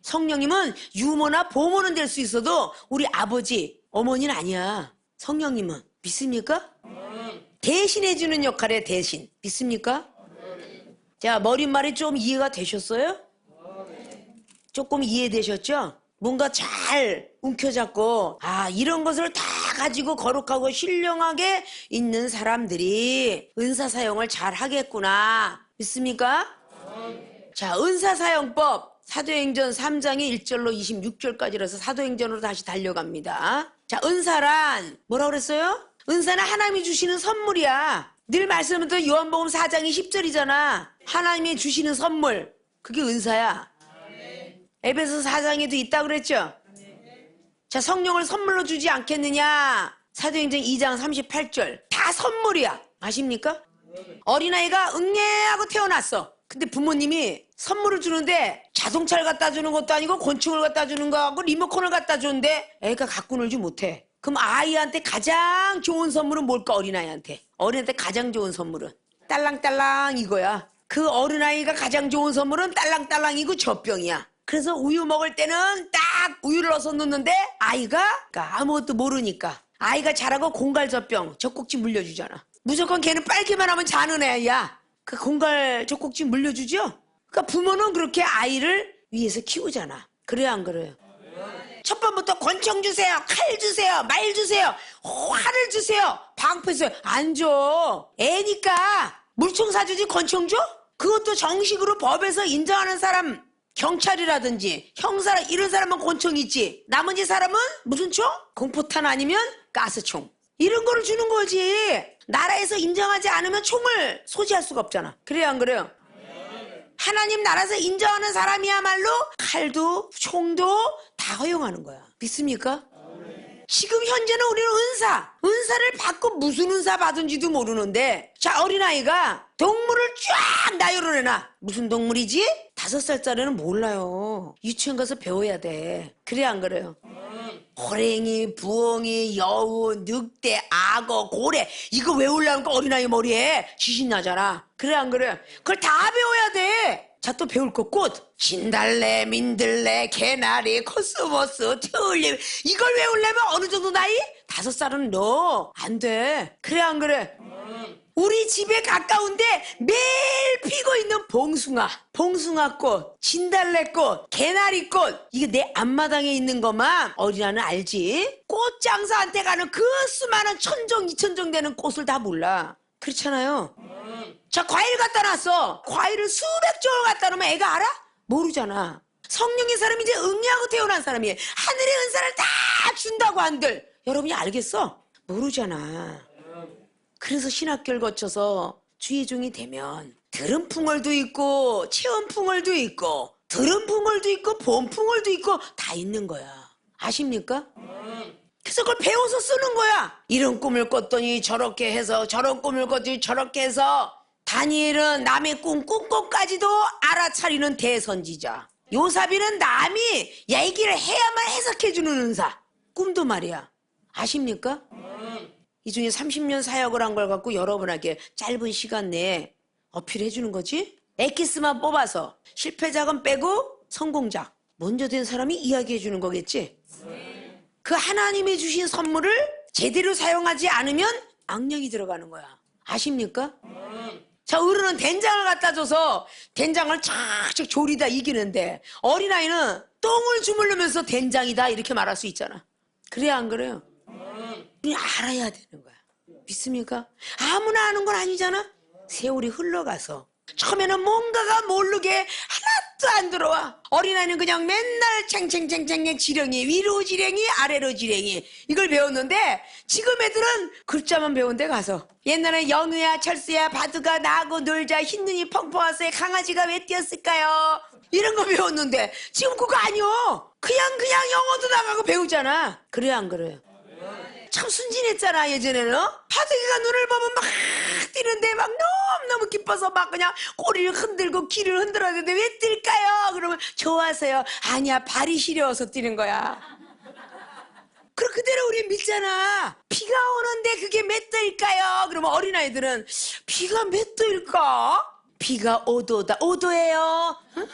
성령님은 유모나 보모는 될 수 있어도 우리 아버지, 어머니는 아니야. 성령님은. 믿습니까? 대신해주는 역할의 대신. 믿습니까? 자, 머릿말이 좀 이해가 되셨어요? 조금 이해되셨죠? 뭔가 잘 움켜잡고 이런 것을 다 가지고 거룩하고 신령하게 있는 사람들이 은사 사용을 잘 하겠구나. 믿습니까? 자, 은사 사용법 사도행전 3장의 1절로 26절까지라서 사도행전으로 다시 달려갑니다. 자, 은사란 뭐라고 그랬어요? 은사는 하나님이 주시는 선물이야. 늘 말씀드린 요한복음 4장이 10절이잖아. 하나님이 주시는 선물. 그게 은사야. 에베소 4장에도 있다고 그랬죠? 자, 성령을 선물로 주지 않겠느냐? 사도행전 2장 38절. 다 선물이야. 아십니까? 어린아이가 응애하고 태어났어. 근데 부모님이 선물을 주는데 자동차를 갖다 주는 것도 아니고 권총을 갖다 주는 거하고 리모컨을 갖다 주는데 애가 갖고 놀지 못해. 그럼 아이한테 가장 좋은 선물은 뭘까? 어린아이한테. 어린아이한테 가장 좋은 선물은 딸랑딸랑 이거야. 그 어린아이가 가장 좋은 선물은 딸랑딸랑이고 젖병이야. 그래서 우유 먹을 때는 딱 우유를 넣어서 넣는데 아이가 아무것도 모르니까 아이가 자라고 공갈젖병 젖꼭지 물려주잖아. 무조건 걔는 빨기만 하면 자는 애야. 그 공갈 젖꼭지 물려주죠? 그러니까 부모는 그렇게 아이를 위해서 키우잖아. 그래요, 안 그래요? 첫 번부터 권총 주세요, 칼 주세요, 말 주세요, 활을 주세요, 방패 주세요. 안 줘. 애니까 물총 사주지 권총 줘? 그것도 정식으로 법에서 인정하는 사람, 경찰이라든지 형사 이런 사람은 권총 있지. 나머지 사람은 무슨 총? 공포탄 아니면 가스총. 이런 거를 주는 거지. 나라에서 인정하지 않으면 총을 소지할 수가 없잖아. 그래요, 안 그래요? 하나님 나라에서 인정하는 사람이야말로 칼도 총도 다 허용하는 거야. 믿습니까? 지금 현재는 우리는 은사를 받고 무슨 은사 받은지도 모르는데, 자, 어린아이가 동물을 쫙 나열을 보내놔. 무슨 동물이지? 5살짜리는 몰라요. 유치원 가서 배워야 돼. 그래 안 그래요? 호랭이, 부엉이, 여우, 늑대, 악어, 고래 이거 외우려니까 어린아이 머리에 귀신 나잖아. 그래 안 그래? 그걸 다 배워야 돼. 자, 또 배울 거 꽃. 진달래, 민들레, 개나리, 코스모스, 튤립 이걸 외우려면 어느 정도 나이? 5살은 너 안 돼. 그래 안 그래? 우리 집에 가까운데 매일 피고 있는 봉숭아꽃, 진달래꽃, 개나리꽃 이게 내 앞마당에 있는 것만 어린아이는 알지. 꽃장사한테 가는 그 수많은 천종, 2천종 되는 꽃을 다 몰라. 그렇잖아요. 자, 과일 갖다 놨어. 과일을 수백 종을 갖다 놓으면 애가 알아? 모르잖아. 성령의 사람이 이제 응애하고 태어난 사람이에요. 하늘의 은사를 다 준다고 한들 여러분이 알겠어? 모르잖아. 그래서 신학교를 거쳐서 주의종이 되면 들음풍월도 있고 체험풍월도 있고 들음풍월도 있고 봄풍월도 있고 다 있는 거야. 아십니까? 그래서 그걸 배워서 쓰는 거야. 이런 꿈을 꿨더니 저렇게 해서 저런 꿈을 꿨더니 저렇게 해서 다니엘은 남의 꿈 꿈꿔까지도 알아차리는 대선지자. 요사비는 남이 얘기를 해야만 해석해주는 은사. 꿈도 말이야. 아십니까? 이 중에 30년 사역을 한 걸 갖고 여러분에게 짧은 시간 내에 어필해 주는 거지. 엑기스만 뽑아서 실패작은 빼고 성공작 먼저 된 사람이 이야기해 주는 거겠지. 그 하나님이 주신 선물을 제대로 사용하지 않으면 악령이 들어가는 거야. 아십니까? 자, 어른은 된장을 갖다 줘서 된장을 착착 조리다 이기는데 어린아이는 똥을 주물르면서 된장이다 이렇게 말할 수 있잖아. 그래야 안 그래요? 우리 알아야 되는 거야. 믿습니까? 아무나 아는 건 아니잖아. 세월이 흘러가서 처음에는 뭔가가 모르게 하나도 안 들어와. 어린아이는 그냥 맨날 챙챙챙챙 지렁이 위로 지렁이 아래로 지렁이 이걸 배웠는데 지금 애들은 글자만 배운데 가서 옛날에 연우야 철수야 바두가 나하고 놀자 흰눈이 펑펑하세 강아지가 왜 뛰었을까요? 이런 거 배웠는데 지금 그거 아니요. 그냥 영어도 나가고 배우잖아. 그래 안 그래요? 참 순진했잖아 예전에는. 바둑이가 눈을 보면 막 뛰는데 막 너무너무 기뻐서 막 그냥 꼬리를 흔들고 귀를 흔들어야 되는데 왜 뛸까요? 그러면 좋아서요. 아니야 발이 시려워서 뛰는 거야. 그럼 그대로 우리 믿잖아. 비가 오는데 그게 몇 도일까요? 그러면 어린아이들은 비가 몇 도일까? 비가 5도다. 5도예요. 응?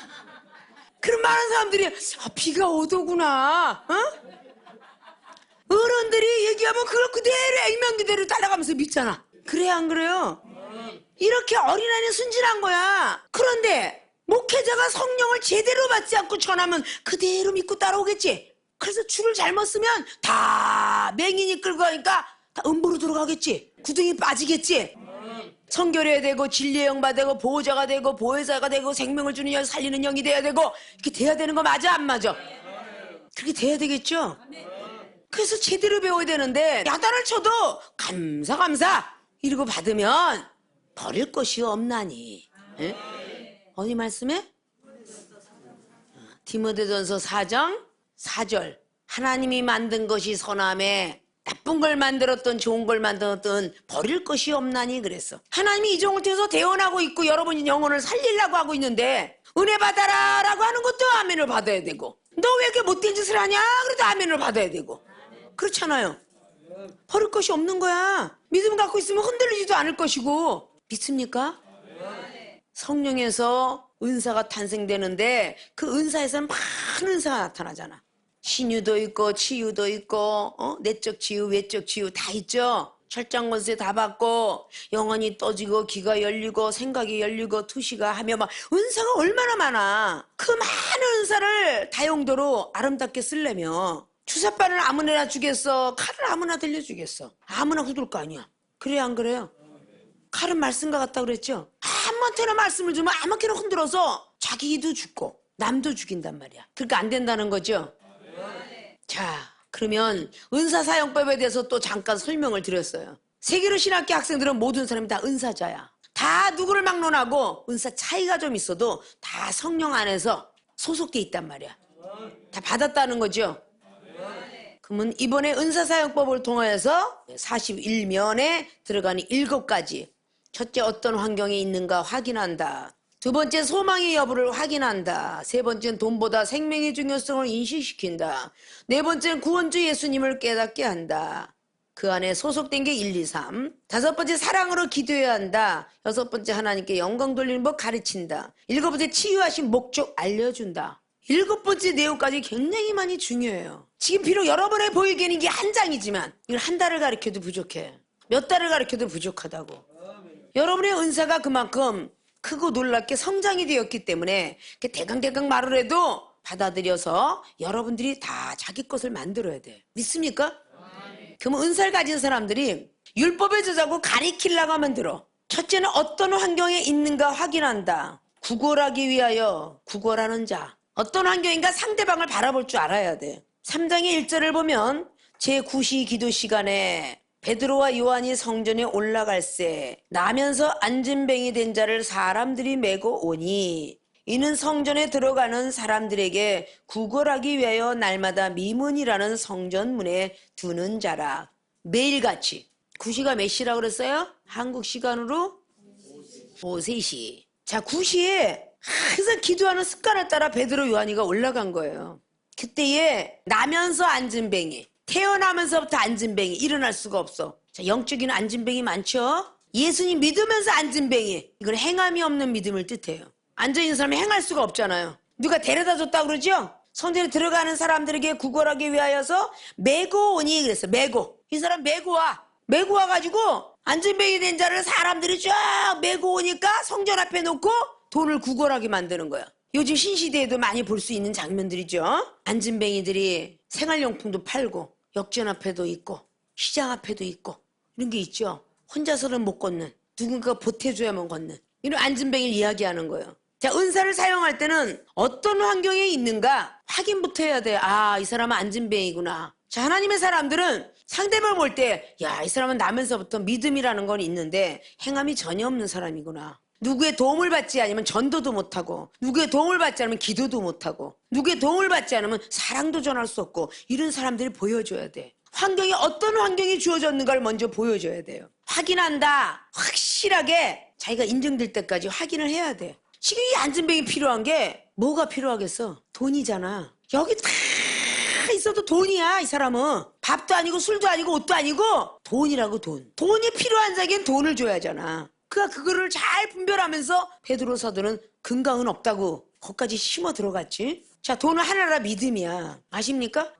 그럼 많은 사람들이 비가 5도구나. 응? 어른들이 얘기하면 그걸 그대로 액면 그대로 따라가면서 믿잖아. 그래 안 그래요? 이렇게 어린아이는 순진한 거야. 그런데 목회자가 성령을 제대로 받지 않고 전하면 그대로 믿고 따라오겠지. 그래서 줄을 잘못 쓰면 다 맹인이 끌고 가니까 다 음부로 들어가겠지. 구덩이 빠지겠지. 성결해야 되고 진리의 영바 되고 보호자가 되고 보혜사가 되고 생명을 주는 영 살리는 영이 돼야 되고 이렇게 돼야 되는 거 맞아 안 맞아? 그렇게 돼야 되겠죠. 그래서 제대로 배워야 되는데 야단을 쳐도 감사 이러고 받으면 버릴 것이 없나니. 에? 어디 말씀에? 디모데전서 4장 4절 하나님이 만든 것이 선함에 나쁜 걸 만들었던 좋은 걸 만들었던 버릴 것이 없나니 그랬어. 하나님이 이 종을 통해서 대원하고 있고 여러분이 영혼을 살리려고 하고 있는데 은혜 받아라 라고 하는 것도 아멘을 받아야 되고 너 왜 이렇게 못된 짓을 하냐 그래도 아멘을 받아야 되고 그렇잖아요. 버릴 것이 없는 거야. 믿음 갖고 있으면 흔들리지도 않을 것이고. 믿습니까? 성령에서 은사가 탄생되는데 그 은사에서는 많은 은사가 나타나잖아. 신유도 있고 치유도 있고 내적 치유 외적 치유 다 있죠. 철장권세 다 받고 영혼이 떠지고 귀가 열리고 생각이 열리고 투시가 하며 막 은사가 얼마나 많아. 그 많은 은사를 다용도로 아름답게 쓰려면 주사바를 아무나 주겠어? 칼을 아무나 들려주겠어? 아무나 후들 거 아니야. 그래 안 그래요? 칼은 말씀과 같다 그랬죠? 아무한테나 말씀을 주면 아무렇게나 흔들어서 자기도 죽고 남도 죽인단 말이야. 그러니까 안 된다는 거죠. 자, 그러면 은사사용법에 대해서 또 잠깐 설명을 드렸어요. 세계로 신학교 학생들은 모든 사람이 다 은사자야. 다 누구를 막론하고 은사 차이가 좀 있어도 다 성령 안에서 소속돼 있단 말이야. 다 받았다는 거죠. 그러면 이번에 은사사용법을 통해서 41면에 들어가는 7가지. 첫째, 어떤 환경에 있는가 확인한다. 두 번째, 소망의 여부를 확인한다. 세 번째는 돈보다 생명의 중요성을 인식시킨다. 네 번째는 구원주 예수님을 깨닫게 한다. 그 안에 소속된 게 1, 2, 3. 다섯 번째, 사랑으로 기도해야 한다. 여섯 번째, 하나님께 영광 돌리는 법 가르친다. 일곱 번째, 치유하신 목적 알려준다. 일곱 번째 내용까지 굉장히 많이 중요해요. 지금 비록 여러분의 보이기에는 이게 한 장이지만 이걸 한 달을 가르쳐도 부족해. 몇 달을 가르쳐도 부족하다고. 여러분의 은사가 그만큼 크고 놀랍게 성장이 되었기 때문에 대강대강 말을 해도 받아들여서 여러분들이 다 자기 것을 만들어야 돼. 믿습니까? 그러면 은사를 가진 사람들이 율법의 저자고 가리키려고 하면 들어. 첫째는 어떤 환경에 있는가 확인한다. 구걸하기 위하여 구걸하는 자. 어떤 환경인가 상대방을 바라볼 줄 알아야 돼. 3장의 1절을 보면 제9시 기도 시간에 베드로와 요한이 성전에 올라갈새 나면서 안진뱅이 된 자를 사람들이 메고 오니 이는 성전에 들어가는 사람들에게 구걸하기 위하여 날마다 미문이라는 성전문에 두는 자라. 매일같이. 9시가 몇 시라고 그랬어요? 한국 시간으로? 오후 3시. 자, 9시에 항상 기도하는 습관을 따라 베드로 요한이가 올라간 거예요. 그때에 나면서 안진뱅이, 태어나면서부터 안진뱅이, 일어날 수가 없어. 자, 영적인 안진뱅이 많죠? 예수님 믿으면서 안진뱅이, 이건 행함이 없는 믿음을 뜻해요. 앉아있는 사람이 행할 수가 없잖아요. 누가 데려다 줬다고 그러죠? 성전에 들어가는 사람들에게 구걸하기 위하여서 메고 오니 그랬어. 메고. 이 사람 메고 와. 메고 와가지고 안진뱅이 된 자를 사람들이 쫙 메고 오니까 성전 앞에 놓고 돈을 구걸하게 만드는 거야. 요즘 신시대에도 많이 볼 수 있는 장면들이죠. 안진뱅이들이 생활용품도 팔고 역전 앞에도 있고 시장 앞에도 있고 이런 게 있죠. 혼자서는 못 걷는, 누군가가 보태줘야만 걷는 이런 안진뱅이를 이야기하는 거예요. 자, 은사를 사용할 때는 어떤 환경에 있는가 확인부터 해야 돼. 아, 이 사람은 안진뱅이구나. 자, 하나님의 사람들은 상대방을 볼 때 야, 이 사람은 나면서부터 믿음이라는 건 있는데 행함이 전혀 없는 사람이구나. 누구의 도움을 받지 않으면 전도도 못하고, 누구의 도움을 받지 않으면 기도도 못하고, 누구의 도움을 받지 않으면 사랑도 전할 수 없고, 이런 사람들이 보여줘야 돼. 환경이 어떤 환경이 주어졌는가를 먼저 보여줘야 돼요. 확인한다. 확실하게 자기가 인정될 때까지 확인을 해야 돼. 지금 이 안진뱅이 필요한 게 뭐가 필요하겠어? 돈이잖아. 여기 다 있어도 돈이야. 이 사람은 밥도 아니고 술도 아니고 옷도 아니고 돈이라고. 돈. 돈이 필요한 자에겐 돈을 줘야 하잖아. 그거를 잘 분별하면서 베드로 사도는 근강은 없다고 거기까지 심어 들어갔지. 자, 돈은 하나라 믿음이야. 아십니까?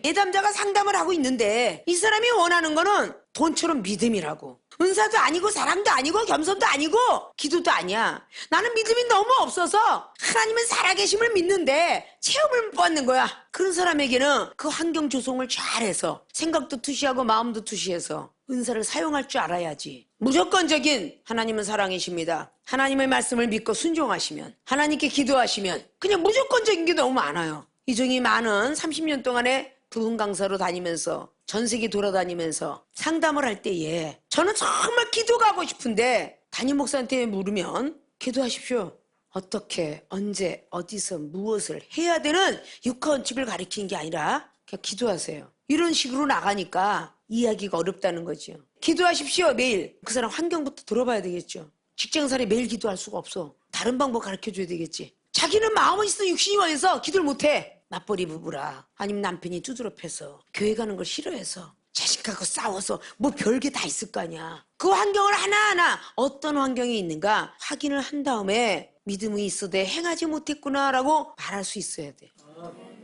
예담자가 상담을 하고 있는데 이 사람이 원하는 거는 돈처럼 믿음이라고. 은사도 아니고 사랑도 아니고 겸손도 아니고 기도도 아니야. 나는 믿음이 너무 없어서 하나님은 살아계심을 믿는데 체험을 못 받는 거야. 그런 사람에게는 그 환경 조성을 잘해서 생각도 투시하고 마음도 투시해서 은사를 사용할 줄 알아야지. 무조건적인 하나님은 사랑이십니다. 하나님의 말씀을 믿고 순종하시면, 하나님께 기도하시면 그냥 무조건적인 게 너무 많아요. 이종이 많은 30년 동안에 부흥 강사로 다니면서 전 세계 돌아다니면서 상담을 할 때에 저는 정말 기도가 하고 싶은데 담임 목사한테 물으면 기도하십시오. 어떻게, 언제, 어디서, 무엇을 해야 되는 육하원칙을 가리키는 게 아니라 그냥 기도하세요. 이런 식으로 나가니까 이해하기가 어렵다는 거죠. 기도하십시오. 매일. 그 사람 환경부터 들어봐야 되겠죠. 직장생활에 매일 기도할 수가 없어. 다른 방법 가르쳐줘야 되겠지. 자기는 마음은 있어 육신이 원해서 기도를 못해. 맞벌이 부부라 아니면 남편이 두드럽해서 교회 가는 걸 싫어해서 자식하고 싸워서 뭐 별게 다 있을 거 아니야. 그 환경을 하나하나 어떤 환경이 있는가 확인을 한 다음에 믿음이 있어도 행하지 못했구나라고 말할 수 있어야 돼.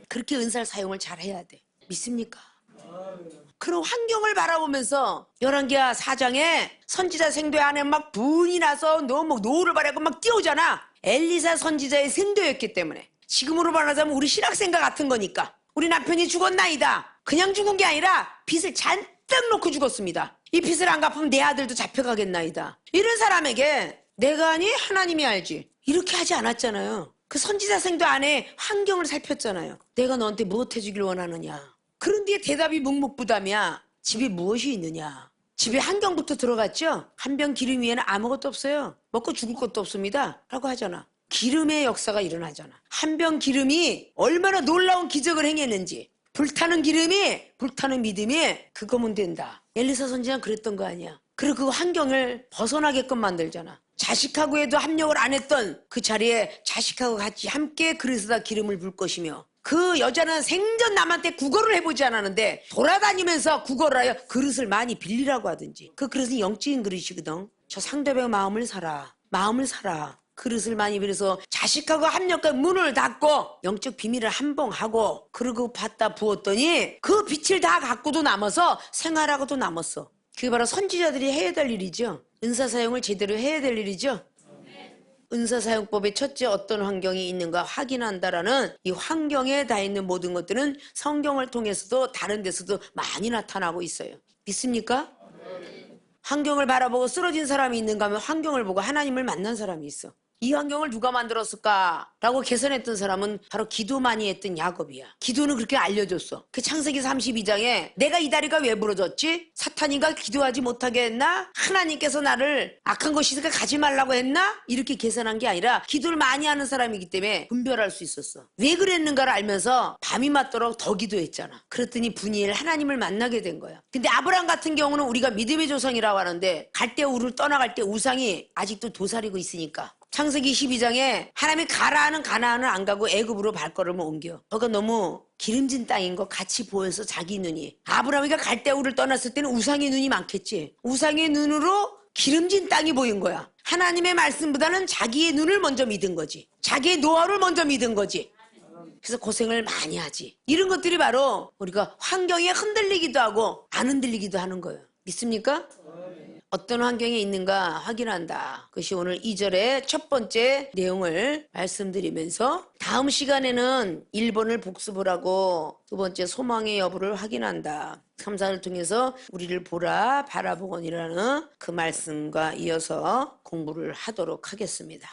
그렇게 은사를 사용을 잘 해야 돼. 믿습니까? 그런 환경을 바라보면서 열왕기하 4장에 선지자 생도에 안에 막 분이 나서 너무 노를 바라고 막 뛰어오잖아. 엘리사 선지자의 생도였기 때문에. 지금으로 말하자면 우리 신학생과 같은 거니까. 우리 남편이 죽었나이다. 그냥 죽은 게 아니라 빚을 잔뜩 놓고 죽었습니다. 이 빚을 안 갚으면 내 아들도 잡혀가겠나이다. 이런 사람에게 내가 아니 하나님이 알지. 이렇게 하지 않았잖아요. 그 선지자 생도 안에 환경을 살폈잖아요. 내가 너한테 무엇 해주길 원하느냐. 그런 뒤에 대답이 묵묵부담이야. 집에 무엇이 있느냐. 집에 환경부터 들어갔죠. 한 병 기름 위에는 아무것도 없어요. 먹고 죽을 것도 없습니다 라고 하잖아. 기름의 역사가 일어나잖아. 한 병 기름이 얼마나 놀라운 기적을 행했는지. 불타는 기름이, 불타는 믿음이 그거면 된다. 엘리사 선지자는 그랬던 거 아니야. 그리고 그 환경을 벗어나게끔 만들잖아. 자식하고에도 합력을 안 했던 그 자리에 자식하고 같이 함께 그릇에다 기름을 붓을 것이며, 그 여자는 생전 남한테 구걸을 해보지 않았는데 돌아다니면서 구걸을 하여 그릇을 많이 빌리라고 하든지. 그 그릇은 영적인 그릇이거든. 저 상대방의 마음을 사라. 마음을 사라. 그릇을 많이 빌려서 자식하고 합력과 문을 닫고 영적 비밀을 한봉하고, 그러고 받다 부었더니 그 빛을 다 갖고도 남아서 생활하고도 남았어. 그게 바로 선지자들이 해야 될 일이죠. 은사 사용을 제대로 해야 될 일이죠. 은사 사용법의 첫째, 어떤 환경이 있는가 확인한다라는 이 환경에 다 있는 모든 것들은 성경을 통해서도 다른 데서도 많이 나타나고 있어요. 믿습니까? 환경을 바라보고 쓰러진 사람이 있는가 하면 환경을 보고 하나님을 만난 사람이 있어. 이 환경을 누가 만들었을까? 라고 개선했던 사람은 바로 기도 많이 했던 야곱이야. 기도는 그렇게 알려줬어. 그 창세기 32장에 내가 이 다리가 왜 부러졌지? 사탄이가 기도하지 못하게 했나? 하나님께서 나를 악한 것이 있으니까 가지 말라고 했나? 이렇게 계산한 게 아니라 기도를 많이 하는 사람이기 때문에 분별할 수 있었어. 왜 그랬는가를 알면서 밤이 맞도록 더 기도했잖아. 그랬더니 분이엘 하나님을 만나게 된 거야. 근데 아브라함 같은 경우는 우리가 믿음의 조상이라고 하는데 갈대 우를 떠나갈 때 우상이 아직도 도사리고 있으니까 창세기 12장에 하나님이 가라 하는 가나안을 안 가고 애굽으로 발걸음을 옮겨. 거기가 너무 기름진 땅인 거 같이 보여서 자기 눈이, 아브라함이가 갈대우를 떠났을 때는 우상의 눈이 많겠지. 우상의 눈으로 기름진 땅이 보인 거야. 하나님의 말씀보다는 자기의 눈을 먼저 믿은 거지. 자기의 노하우를 먼저 믿은 거지. 그래서 고생을 많이 하지. 이런 것들이 바로 우리가 환경에 흔들리기도 하고 안 흔들리기도 하는 거예요. 믿습니까? 어떤 환경에 있는가 확인한다. 그것이 오늘 2절의 첫 번째 내용을 말씀드리면서, 다음 시간에는 1번을 복습을 하고 두 번째 소망의 여부를 확인한다. 3, 4를 통해서 우리를 보라 바라보거니라는 그 말씀과 이어서 공부를 하도록 하겠습니다.